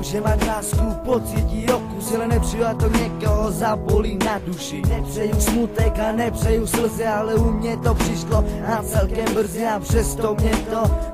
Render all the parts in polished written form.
Vím, že máš lásku, pocítí okus, ale nepřijela to někoho zabolí na duši. Nepřeju smutek a nepřeju slzy, ale u mě to přišlo a celkem brzy a přesto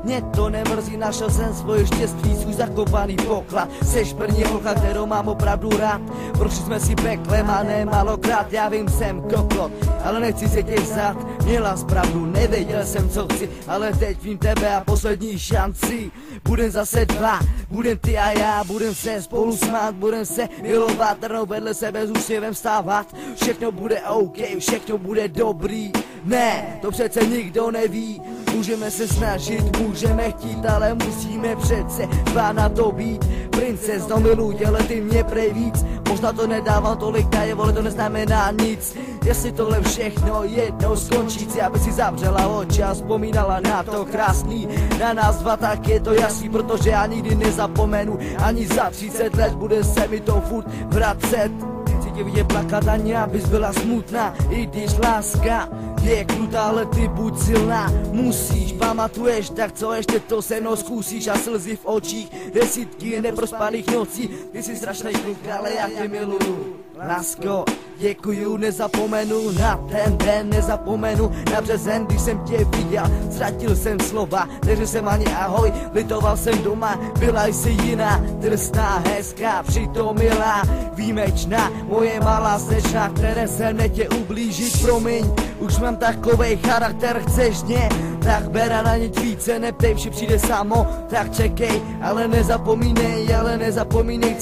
mě to nemrzí. Našel jsem svoje štěstí, svůj zakopaný poklad. Seš první holka, kterou mám opravdu rád. Prošli jsme si peklem a ne malokrát. Já vím, jsem kokot, ale nechci se tě vzát. Měla zpravdu, nevěděl jsem, co chci, ale teď vím tebe a poslední šanci. Budem zase dva, budem ty a já, budem se spolu smát, budem se milovat, trnou vedle sebe s úsměvem vstávat. Všechno bude OK, všechno bude dobrý. Ne, to přece nikdo neví. Můžeme se snažit, můžeme chtít, ale musíme přece dva na to být. Princes, no miluj, ale ty mě prej víc. Možná to nedávám tolik najevo, ale to neznamená nic. Jestli tohle všechno jednou skončí, aby si zavřela oči a vzpomínala na to krásný. Na nás dva tak je to jasný, protože já nikdy nezapomenu. Ani za 30 let bude se mi to furt vracet. Chci tě vidět plakat, ani abys byla smutná. I když láska je krutá, ale ty buď silná. Musíš, pamatuješ, tak co ještě to se mnou zkusíš. A slzy v očích, desítky neprospaných nocí. Ty jsi strašný kluk, ale já tě miluju. Lásko, děkuju, nezapomenu na ten den, nezapomenu na březen, když jsem tě viděl. Ztratil jsem slova, neřekl jsem ani ahoj, litoval jsem doma, byla jsi jiná, drsná, hezká, přitom milá, výjimečná, moje malá slečna, které jsem netě ublížit, promiň, už mám takovej charakter, chceš mě, tak bera na nic více, neptej, vše přijde samo, tak čekej, ale nezapomínej.